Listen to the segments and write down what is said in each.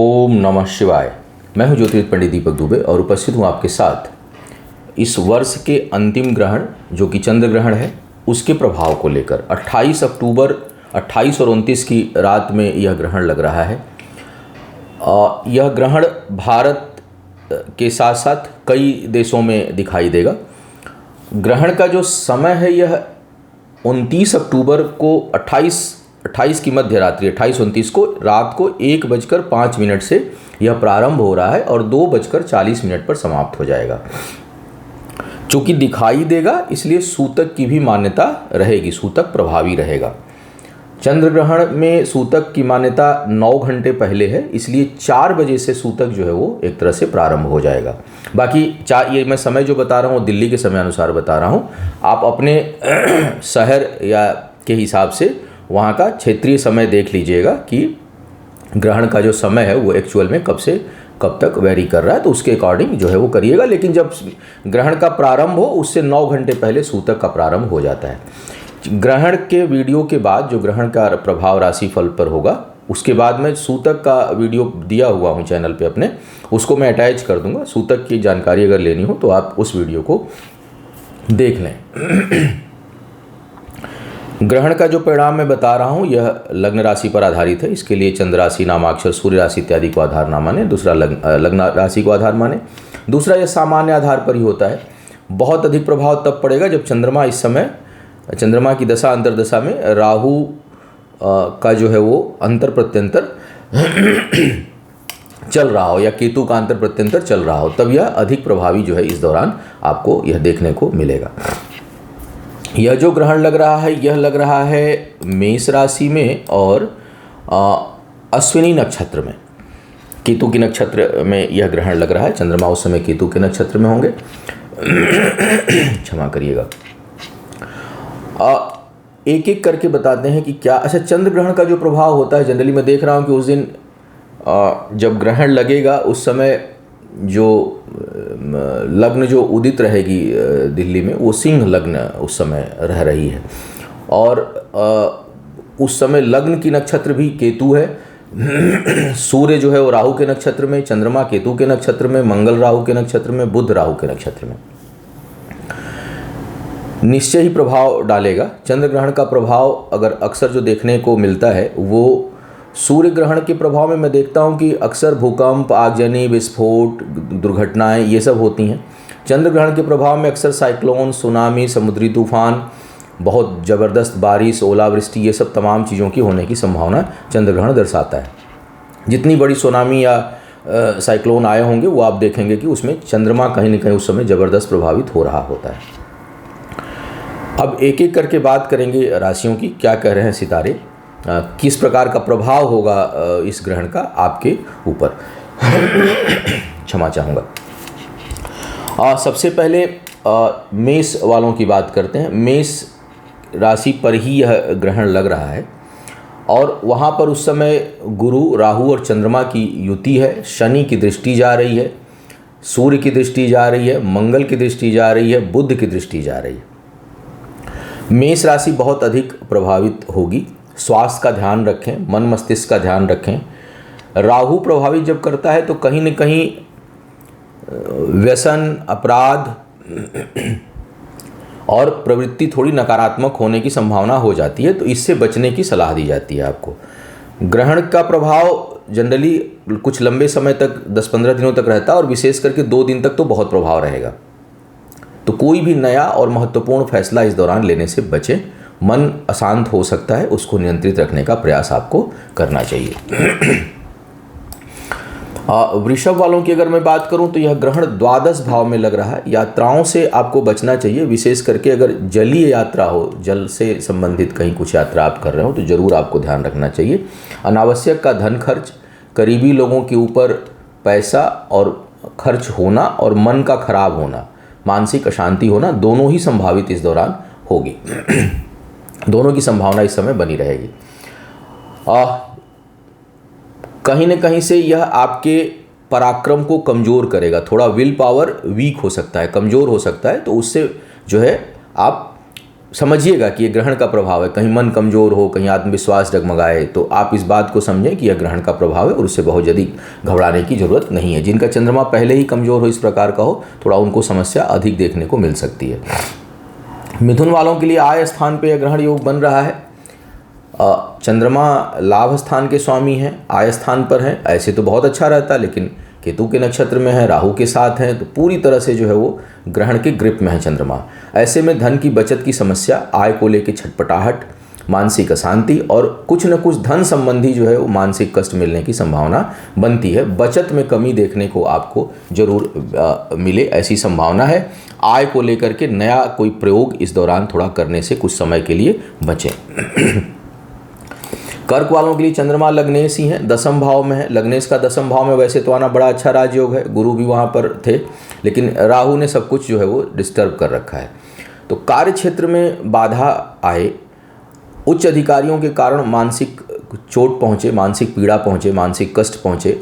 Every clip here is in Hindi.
ओम नमः शिवाय। मैं हूं ज्योतिर्विद पंडित दीपक दुबे और उपस्थित हूं आपके साथ इस वर्ष के अंतिम ग्रहण जो कि चंद्र ग्रहण है उसके प्रभाव को लेकर 28 अक्टूबर 28 और 29 की रात में यह ग्रहण लग रहा है। यह ग्रहण भारत के साथ साथ कई देशों में दिखाई देगा। ग्रहण का जो समय है यह 29 अक्टूबर को 28 की मध्य रात्रि 28-29 को रात को 1:05 से यह प्रारंभ हो रहा है और 2:40 पर समाप्त हो जाएगा। चूँकि दिखाई देगा इसलिए सूतक की भी मान्यता रहेगी, सूतक प्रभावी रहेगा। चंद्र ग्रहण में सूतक की मान्यता 9 घंटे पहले है, इसलिए 4 बजे से सूतक जो है वो एक तरह से प्रारंभ हो जाएगा। बाकी ये मैं समय जो बता रहा हूँ दिल्ली के समय अनुसार बता रहा हूँ, आप अपने शहर या के हिसाब से वहाँ का क्षेत्रीय समय देख लीजिएगा कि ग्रहण का जो समय है वो एक्चुअल में कब से कब तक वेरी कर रहा है, तो उसके अकॉर्डिंग जो है वो करिएगा। लेकिन जब ग्रहण का प्रारंभ हो उससे 9 घंटे पहले सूतक का प्रारंभ हो जाता है। ग्रहण के वीडियो के बाद जो ग्रहण का प्रभाव राशिफल पर होगा उसके बाद में सूतक का वीडियो दिया हुआ हूँ चैनल पे अपने, उसको मैं अटैच कर दूँगा। सूतक की जानकारी अगर लेनी हो तो आप उस वीडियो को देख लें। ग्रहण का जो परिणाम मैं बता रहा हूँ यह लग्न राशि पर आधारित है। इसके लिए चंद्र राशि, नामाक्षर, सूर्य राशि इत्यादि को आधार ना माने, दूसरा लग्न राशि को आधार माने। दूसरा यह सामान्य आधार पर ही होता है। बहुत अधिक प्रभाव तब पड़ेगा जब चंद्रमा इस समय चंद्रमा की दशा अंतर्दशा में राहु का जो है वो अंतर प्रत्यंतर चल रहा हो या केतु का अंतर प्रत्यंतर चल रहा हो, तब यह अधिक प्रभावी जो है इस दौरान आपको यह देखने को मिलेगा। यह जो ग्रहण लग रहा है यह लग रहा है मेष राशि में और अश्विनी नक्षत्र में। केतु के नक्षत्र में यह ग्रहण लग रहा है। चंद्रमा उस समय केतु के नक्षत्र में होंगे। क्षमा करिएगा। एक एक करके बताते हैं कि क्या। अच्छा, चंद्र ग्रहण का जो प्रभाव होता है जनरली मैं देख रहा हूँ कि उस दिन जब ग्रहण लगेगा उस समय जो लग्न जो उदित रहेगी दिल्ली में वो सिंह लग्न उस समय रह रही है और उस समय लग्न की नक्षत्र भी केतु है। सूर्य जो है वो राहु के नक्षत्र में, चंद्रमा केतु के नक्षत्र में, मंगल राहु के नक्षत्र में, बुध राहु के नक्षत्र में। निश्चय ही प्रभाव डालेगा। चंद्र ग्रहण का प्रभाव अगर अक्सर जो देखने को मिलता है वो सूर्य ग्रहण के प्रभाव में मैं देखता हूं कि अक्सर भूकंप, आगजनी, विस्फोट, दुर्घटनाएं ये सब होती हैं। चंद्र ग्रहण के प्रभाव में अक्सर साइक्लोन, सुनामी, समुद्री तूफान, बहुत ज़बरदस्त बारिश, ओलावृष्टि, ये सब तमाम चीज़ों की होने की संभावना चंद्र ग्रहण दर्शाता है। जितनी बड़ी सुनामी या साइक्लोन आए होंगे वो आप देखेंगे कि उसमें चंद्रमा कहीं न कहीं उस समय ज़बरदस्त प्रभावित हो रहा होता है। अब एक एक करके बात करेंगे राशियों की, क्या कह रहे हैं सितारे, किस प्रकार का प्रभाव होगा इस ग्रहण का आपके ऊपर। क्षमा चाहूँगा। सबसे पहले मेष वालों की बात करते हैं। मेष राशि पर ही यह ग्रहण लग रहा है और वहाँ पर उस समय गुरु, राहु और चंद्रमा की युति है। शनि की दृष्टि जा रही है, सूर्य की दृष्टि जा रही है, मंगल की दृष्टि जा रही है, बुध की दृष्टि जा रही है। मेष राशि बहुत अधिक प्रभावित होगी। स्वास्थ्य का ध्यान रखें, मन मस्तिष्क का ध्यान रखें। राहु प्रभावित जब करता है तो कहीं न कहीं व्यसन, अपराध और प्रवृत्ति थोड़ी नकारात्मक होने की संभावना हो जाती है, तो इससे बचने की सलाह दी जाती है आपको। ग्रहण का प्रभाव जनरली कुछ लंबे समय तक 10-15 दिनों तक रहता है और विशेष करके 2 दिन तक तो बहुत प्रभाव रहेगा। तो कोई भी नया और महत्वपूर्ण फैसला इस दौरान लेने से बचें। मन अशांत हो सकता है, उसको नियंत्रित रखने का प्रयास आपको करना चाहिए। वृषभ वालों की अगर मैं बात करूं तो यह ग्रहण द्वादश भाव में लग रहा है। यात्राओं से आपको बचना चाहिए, विशेष करके अगर जलीय यात्रा हो, जल से संबंधित कहीं कुछ यात्रा आप कर रहे हो तो ज़रूर आपको ध्यान रखना चाहिए। अनावश्यक का धन खर्च, करीबी लोगों के ऊपर पैसा और खर्च होना और मन का खराब होना, मानसिक अशांति होना, दोनों ही संभावित इस दौरान होगी। दोनों की संभावना इस समय बनी रहेगी। कहीं न कहीं से यह आपके पराक्रम को कमज़ोर करेगा। थोड़ा विल पावर वीक हो सकता है, कमज़ोर हो सकता है, तो उससे जो है आप समझिएगा कि ये ग्रहण का प्रभाव है। कहीं मन कमज़ोर हो, कहीं आत्मविश्वास डगमगाए, तो आप इस बात को समझें कि यह ग्रहण का प्रभाव है और उससे बहुत जल्दी घबराने की ज़रूरत नहीं है। जिनका चंद्रमा पहले ही कमज़ोर हो इस प्रकार का हो, थोड़ा उनको समस्या अधिक देखने को मिल सकती है। मिथुन वालों के लिए आय स्थान पे यह ग्रहण योग बन रहा है। चंद्रमा लाभ स्थान के स्वामी हैं, आय स्थान पर हैं, ऐसे तो बहुत अच्छा रहता है, लेकिन केतु के नक्षत्र में है, राहु के साथ हैं, तो पूरी तरह से जो है वो ग्रहण के ग्रिप में है चंद्रमा। ऐसे में धन की बचत की समस्या, आय को लेकर छटपटाहट, मानसिक अशांति और कुछ न कुछ धन संबंधी जो है वो मानसिक कष्ट मिलने की संभावना बनती है। बचत में कमी देखने को आपको जरूर मिले, ऐसी संभावना है। आय को लेकर के नया कोई प्रयोग इस दौरान थोड़ा करने से कुछ समय के लिए बचें। कर्क वालों के लिए चंद्रमा लग्नेश ही है, दसम भाव में है। लग्नेश का दसम भाव में वैसे तो आना बड़ा अच्छा राजयोग है, गुरु भी वहाँ पर थे, लेकिन राहु ने सब कुछ जो है वो डिस्टर्ब कर रखा है। तो कार्य क्षेत्र में बाधा आए, उच्च अधिकारियों के कारण मानसिक चोट पहुँचे, मानसिक पीड़ा पहुँचे, मानसिक कष्ट पहुँचे,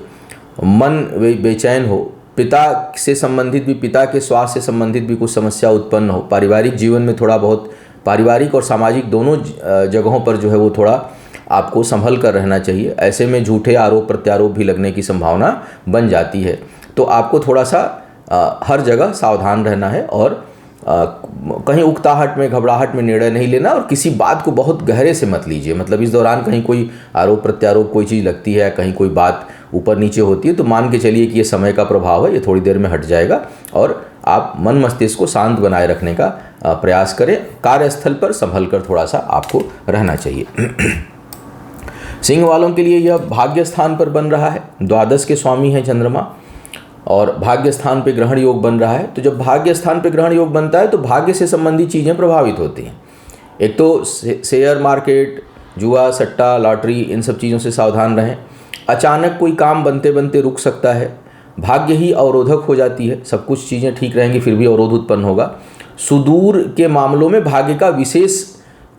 मन बेचैन हो, पिता से संबंधित भी, पिता के स्वास्थ्य से संबंधित भी कुछ समस्या उत्पन्न हो, पारिवारिक जीवन में थोड़ा बहुत, पारिवारिक और सामाजिक दोनों जगहों पर जो है वो थोड़ा आपको संभल कर रहना चाहिए। ऐसे में झूठे आरोप प्रत्यारोप भी लगने की संभावना बन जाती है। तो आपको थोड़ा सा हर जगह सावधान रहना है और कहीं उकताहट में, घबराहट में निर्णय नहीं लेना और किसी बात को बहुत गहरे से मत लीजिए। मतलब इस दौरान कहीं कोई आरोप प्रत्यारोप कोई चीज़ लगती है, कहीं कोई बात ऊपर नीचे होती है, तो मान के चलिए कि ये समय का प्रभाव है, ये थोड़ी देर में हट जाएगा और आप मन मस्तिष्क को शांत बनाए रखने का प्रयास करें। कार्यस्थल पर संभल कर थोड़ा सा आपको रहना चाहिए। सिंह वालों के लिए यह भाग्य स्थान पर बन रहा है, द्वादश के स्वामी हैं चंद्रमा और भाग्य स्थान पे ग्रहण योग बन रहा है। तो जब भाग्य स्थान पे ग्रहण योग बनता है तो भाग्य से संबंधित चीज़ें प्रभावित होती हैं। एक तो शेयर मार्केट, जुआ, सट्टा, लॉटरी, इन सब चीज़ों से सावधान रहें। अचानक कोई काम बनते बनते रुक सकता है, भाग्य ही अवरोधक हो जाती है। सब कुछ चीज़ें ठीक रहेंगी फिर भी अवरोध उत्पन्न होगा। सुदूर के मामलों में भाग्य का विशेष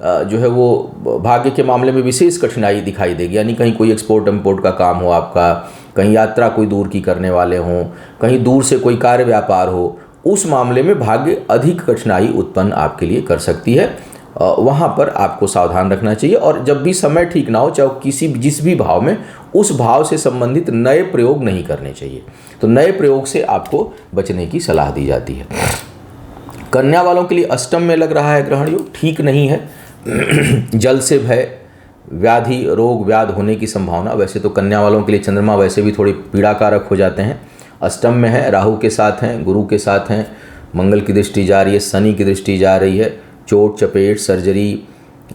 जो है वो भाग्य के मामले में विशेष कठिनाई दिखाई देगी। यानी कहीं कोई एक्सपोर्ट इम्पोर्ट का काम हो आपका, कहीं यात्रा कोई दूर की करने वाले हों, कहीं दूर से कोई कार्य व्यापार हो, उस मामले में भाग्य अधिक कठिनाई उत्पन्न आपके लिए कर सकती है। वहाँ पर आपको सावधान रखना चाहिए और जब भी समय ठीक ना हो, चाहे जिस भी भाव में, उस भाव से संबंधित नए प्रयोग नहीं करने चाहिए। तो नए प्रयोग से आपको बचने की सलाह दी जाती है। कन्या वालों के लिए अष्टम में लग रहा है ग्रहण योग, ठीक नहीं है। जल से भय, व्याधि, रोग व्याध होने की संभावना। वैसे तो कन्या वालों के लिए चंद्रमा वैसे भी थोड़ी पीड़ाकारक हो जाते हैं। अष्टम में है, राहु के साथ हैं, गुरु के साथ हैं, मंगल की दृष्टि जा रही है, शनि की दृष्टि जा रही है। चोट चपेट, सर्जरी,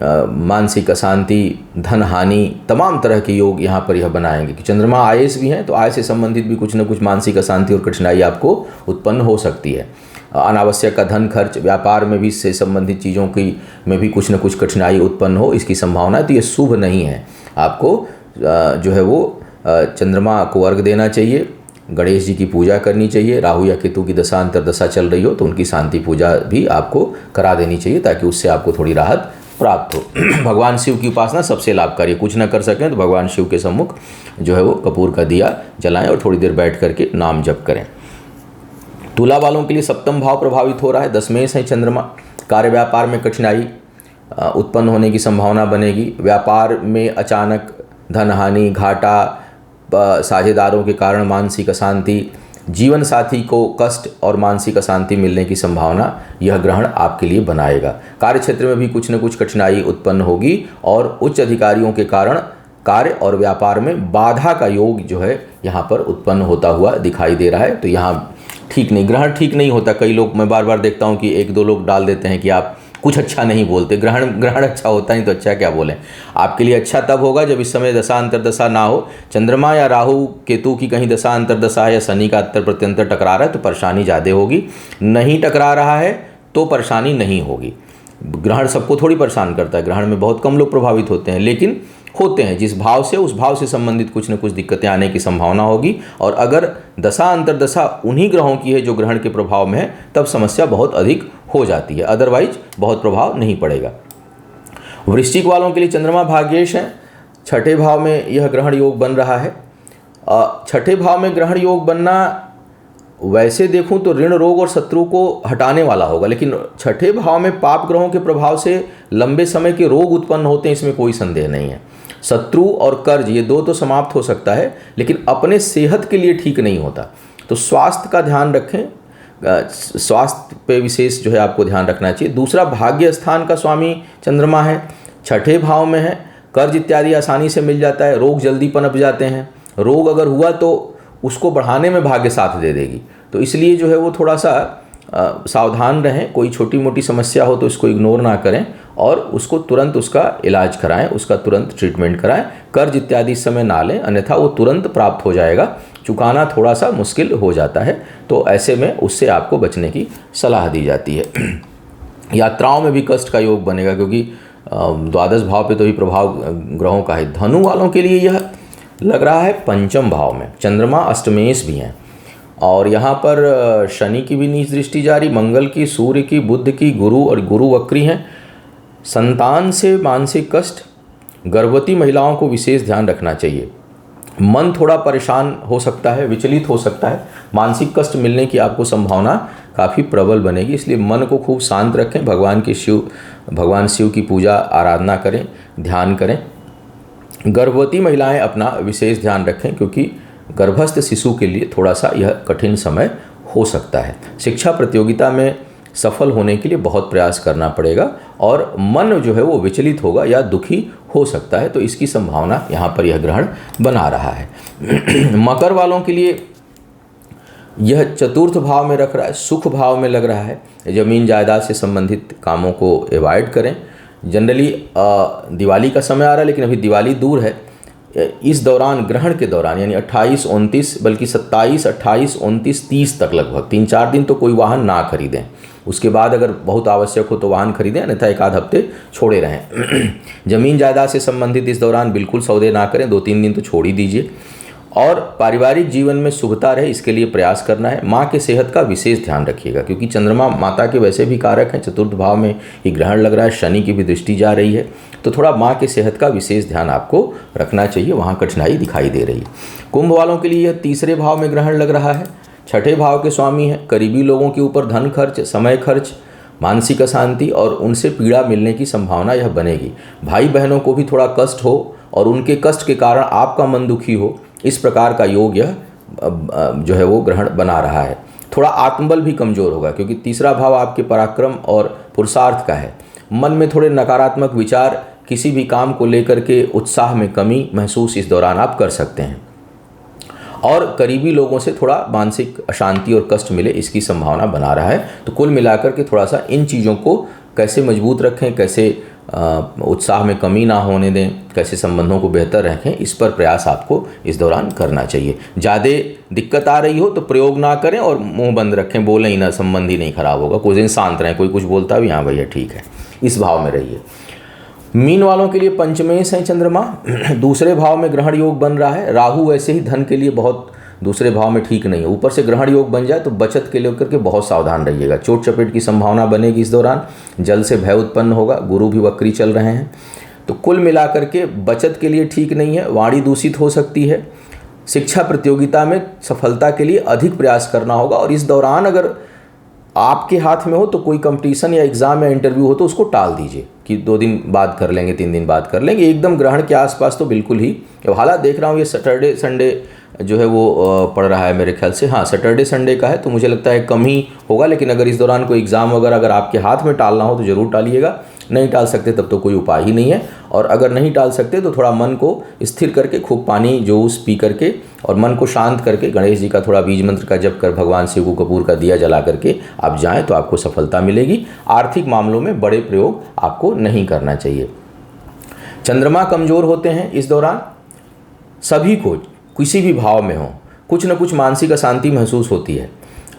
मानसिक अशांति, धन हानि, तमाम तरह के योग यहाँ पर यह बनाएंगे कि चंद्रमा आयस भी हैं, तो आय से संबंधित भी कुछ न कुछ मानसिक अशांति और कठिनाई आपको उत्पन्न हो सकती है। अनावश्यक का धन खर्च, व्यापार में भी से संबंधित चीज़ों की में भी कुछ न कुछ कठिनाई उत्पन्न हो, इसकी संभावना है। तो ये शुभ नहीं है। आपको जो है वो चंद्रमा को अर्घ देना चाहिए, गणेश जी की पूजा करनी चाहिए। राहु या केतु की दशा अंतर्दशा चल रही हो तो उनकी शांति पूजा भी आपको करा देनी चाहिए ताकि उससे आपको थोड़ी राहत प्राप्त हो। भगवान शिव की उपासना सबसे लाभकारी। कुछ न कर सकें तो भगवान शिव के सम्मुख जो है वो कपूर का दिया जलाएं और थोड़ी देर बैठ करके नाम जप करें। तुला वालों के लिए सप्तम भाव प्रभावित हो रहा है, दशमेश है चंद्रमा। कार्य व्यापार में कठिनाई उत्पन्न होने की संभावना बनेगी। व्यापार में अचानक धन हानि, घाटा, साझेदारों के कारण मानसिक अशांति, जीवन साथी को कष्ट और मानसिक अशांति मिलने की संभावना यह ग्रहण आपके लिए बनाएगा। कार्य क्षेत्र में भी कुछ न कुछ कठिनाई उत्पन्न होगी और उच्च अधिकारियों के कारण कार्य और व्यापार में बाधा का योग जो है यहाँ पर उत्पन्न होता हुआ दिखाई दे रहा है। तो यहाँ ठीक नहीं, ग्रहण ठीक नहीं होता। कई लोग, मैं बार बार देखता हूँ कि एक दो लोग डाल देते हैं कि आप कुछ अच्छा नहीं बोलते, ग्रहण अच्छा होता नहीं तो अच्छा क्या बोलें। आपके लिए अच्छा तब होगा जब इस समय दशा अंतर्दशा ना हो। चंद्रमा या राहु केतु की कहीं दशा अंतर्दशा है या शनि का अंतर प्रत्यंतर टकरा रहा है तो परेशानी ज़्यादा होगी। नहीं टकरा रहा है तो परेशानी नहीं होगी। ग्रहण सबको थोड़ी परेशान करता है, ग्रहण में बहुत कम लोग प्रभावित होते हैं, लेकिन होते हैं। जिस भाव से, उस भाव से संबंधित कुछ न कुछ दिक्कतें आने की संभावना होगी। और अगर दशा अंतर्दशा उन्हीं ग्रहों की है जो ग्रहण के प्रभाव में है, तब समस्या बहुत अधिक हो जाती है, अदरवाइज बहुत प्रभाव नहीं पड़ेगा। वृश्चिक वालों के लिए चंद्रमा भाग्येश है, छठे भाव में यह ग्रहण योग बन रहा है। छठे भाव में ग्रहण योग बनना वैसे देखूं तो ऋण, रोग और शत्रु को हटाने वाला होगा, लेकिन छठे भाव में पाप ग्रहों के प्रभाव से लंबे समय के रोग उत्पन्न होते हैं, इसमें कोई संदेह नहीं है। शत्रु और कर्ज ये दो तो समाप्त हो सकता है, लेकिन अपने सेहत के लिए ठीक नहीं होता। तो स्वास्थ्य का ध्यान रखें, स्वास्थ्य पे विशेष जो है आपको ध्यान रखना चाहिए। दूसरा, भाग्य स्थान का स्वामी चंद्रमा है, छठे भाव में है, कर्ज इत्यादि आसानी से मिल जाता है, रोग जल्दी पनप जाते हैं। रोग अगर हुआ तो उसको बढ़ाने में भाग्य साथ दे देगी, तो इसलिए जो है वो थोड़ा सा सावधान रहें। कोई छोटी मोटी समस्या हो तो इसको इग्नोर ना करें और उसको तुरंत उसका इलाज कराएं, उसका तुरंत ट्रीटमेंट कराएं। कर्ज इत्यादि इस समय ना लें, अन्यथा वो तुरंत प्राप्त हो जाएगा, चुकाना थोड़ा सा मुश्किल हो जाता है, तो ऐसे में उससे आपको बचने की सलाह दी जाती है। यात्राओं में भी कष्ट का योग बनेगा, क्योंकि द्वादश भाव पे तो ही प्रभाव ग्रहों का है। धनु वालों के लिए यह लग रहा है पंचम भाव में, चंद्रमा अष्टमेश भी हैं और यहाँ पर शनि की भी नीच दृष्टि जारी, मंगल की, सूर्य की, बुध की, गुरु और गुरु वक्री हैं। संतान से मानसिक कष्ट, गर्भवती महिलाओं को विशेष ध्यान रखना चाहिए। मन थोड़ा परेशान हो सकता है, विचलित हो सकता है, मानसिक कष्ट मिलने की आपको संभावना काफ़ी प्रबल बनेगी, इसलिए मन को खूब शांत रखें। भगवान शिव की पूजा आराधना करें, ध्यान करें। गर्भवती महिलाएं अपना विशेष ध्यान रखें, क्योंकि गर्भस्थ शिशु के लिए थोड़ा सा यह कठिन समय हो सकता है। शिक्षा प्रतियोगिता में सफल होने के लिए बहुत प्रयास करना पड़ेगा और मन जो है वो विचलित होगा या दुखी हो सकता है, तो इसकी संभावना यहाँ पर यह ग्रहण बना रहा है। मकर वालों के लिए यह चतुर्थ भाव में रख रहा है, सुख भाव में लग रहा है। ज़मीन जायदाद से संबंधित कामों को अवॉइड करें। जनरली दिवाली का समय आ रहा है, लेकिन अभी दिवाली दूर है। इस दौरान, ग्रहण के दौरान, यानी 28, 29, बल्कि 27, 28, 29, 30 तक लगभग 3-4 दिन तो कोई वाहन ना खरीदें। उसके बाद अगर बहुत आवश्यक हो तो वाहन खरीदें, अन्यथा 1-आध हफ्ते छोड़े रहें। ज़मीन जायदाद से संबंधित इस दौरान बिल्कुल सौदे ना करें, 2-3 दिन तो छोड़ ही दीजिए। और पारिवारिक जीवन में शुभता रहे, इसके लिए प्रयास करना है। माँ के सेहत का विशेष ध्यान रखिएगा, क्योंकि चंद्रमा माता के वैसे भी कारक हैं, चतुर्थ भाव में ही ग्रहण लग रहा है, शनि की भी दृष्टि जा रही है, तो थोड़ा माँ के सेहत का विशेष ध्यान आपको रखना चाहिए, वहाँ कठिनाई दिखाई दे रही है। कुंभ वालों के लिए यह तीसरे भाव में ग्रहण लग रहा है, छठे भाव के स्वामी है। करीबी लोगों के ऊपर धन खर्च, समय खर्च, मानसिक अशांति और उनसे पीड़ा मिलने की संभावना यह बनेगी। भाई बहनों को भी थोड़ा कष्ट हो और उनके कष्ट के कारण आपका मन दुखी हो, इस प्रकार का योग यह जो है वो ग्रहण बना रहा है। थोड़ा आत्मबल भी कमज़ोर होगा, क्योंकि तीसरा भाव आपके पराक्रम और पुरुषार्थ का है। मन में थोड़े नकारात्मक विचार, किसी भी काम को लेकर के उत्साह में कमी महसूस इस दौरान आप कर सकते हैं और करीबी लोगों से थोड़ा मानसिक अशांति और कष्ट मिले, इसकी संभावना बना रहा है। तो कुल मिलाकर के थोड़ा सा इन चीज़ों को कैसे मजबूत रखें, कैसे उत्साह में कमी ना होने दें, कैसे संबंधों को बेहतर रखें, इस पर प्रयास आपको इस दौरान करना चाहिए। ज़्यादा दिक्कत आ रही हो तो प्रयोग ना करें और मुंह बंद रखें, बोलें ही ना, संबंध ही नहीं खराब होगा। कुछ दिन शांत रहें, कोई कुछ बोलता भी, हाँ भैया ठीक है, इस भाव में रहिए। मीन वालों के लिए पंचमेश है चंद्रमा, दूसरे भाव में ग्रहण योग बन रहा है। राहु वैसे ही धन के लिए बहुत दूसरे भाव में ठीक नहीं है, ऊपर से ग्रहण योग बन जाए तो बचत के लेकर के बहुत सावधान रहिएगा। चोट चपेट की संभावना बनेगी इस दौरान, जल से भय उत्पन्न होगा, गुरु भी वक्री चल रहे हैं, तो कुल मिलाकर के बचत के लिए ठीक नहीं है। वाणी दूषित हो सकती है। शिक्षा प्रतियोगिता में सफलता के लिए अधिक प्रयास करना होगा और इस दौरान अगर आपके हाथ में हो तो कोई कंपटीशन या एग्ज़ाम या इंटरव्यू हो तो उसको टाल दीजिए कि 2 दिन बाद कर लेंगे, 3 दिन बाद कर लेंगे। एकदम ग्रहण के आसपास तो बिल्कुल ही। हालांकि देख रहा हूँ ये सैटरडे संडे जो है वो पड़ रहा है मेरे ख्याल से, हाँ सैटरडे संडे का है, तो मुझे लगता है कम ही होगा। लेकिन अगर इस दौरान कोई एग्ज़ाम वगैरह अगर आपके हाथ में टालना हो तो ज़रूर टालिएगा। नहीं टाल सकते तब तो कोई उपाय ही नहीं है, और अगर नहीं टाल सकते तो थोड़ा मन को स्थिर करके खूब पानी जूस पी करके और मन को शांत करके गणेश जी का थोड़ा बीज मंत्र का जप कर, भगवान शिव को कपूर का दिया जला करके आप जाएँ तो आपको सफलता मिलेगी। आर्थिक मामलों में बड़े प्रयोग आपको नहीं करना चाहिए। चंद्रमा कमज़ोर होते हैं इस दौरान, सभी को किसी भी भाव में हो कुछ न कुछ मानसिक अशांति महसूस होती है।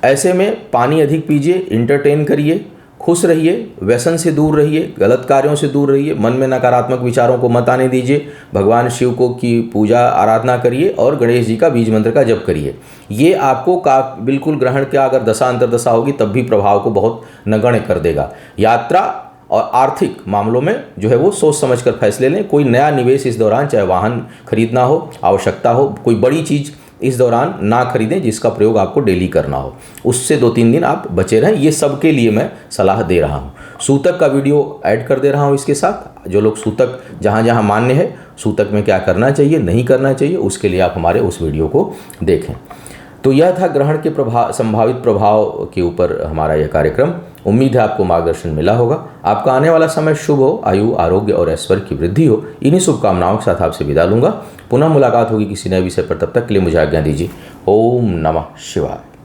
ऐसे में पानी अधिक पीजिए, इंटरटेन करिए, खुश रहिए, व्यसन से दूर रहिए, गलत कार्यों से दूर रहिए, मन में नकारात्मक विचारों को मत आने दीजिए, भगवान शिव को की पूजा आराधना करिए और गणेश जी का बीज मंत्र का जप करिए। ये आपको बिल्कुल ग्रहण के अगर दशा अंतर्दशा होगी तब भी प्रभाव को बहुत नगण्य कर देगा। यात्रा और आर्थिक मामलों में जो है वो सोच समझ कर फैसले लें। कोई नया निवेश इस दौरान, चाहे वाहन खरीदना हो, आवश्यकता हो, कोई बड़ी चीज़ इस दौरान ना खरीदें जिसका प्रयोग आपको डेली करना हो, उससे 2-3 दिन आप बचे रहें। ये सबके लिए मैं सलाह दे रहा हूँ। सूतक का वीडियो ऐड कर दे रहा हूँ इसके साथ। जो लोग सूतक जहाँ जहाँ मान्य है, सूतक में क्या करना चाहिए नहीं करना चाहिए, उसके लिए आप हमारे उस वीडियो को देखें। तो यह था ग्रहण के संभावित प्रभाव के ऊपर हमारा यह कार्यक्रम। उम्मीद है आपको मार्गदर्शन मिला होगा। आपका आने वाला समय शुभ हो, आयु आरोग्य और ऐश्वर्य की वृद्धि हो। इन्हीं शुभकामनाओं के साथ आपसे विदा लूंगा। पुनः मुलाकात होगी किसी नए विषय पर। तब तक के लिए मुझे आज्ञा दीजिए। ओम नमः शिवाय।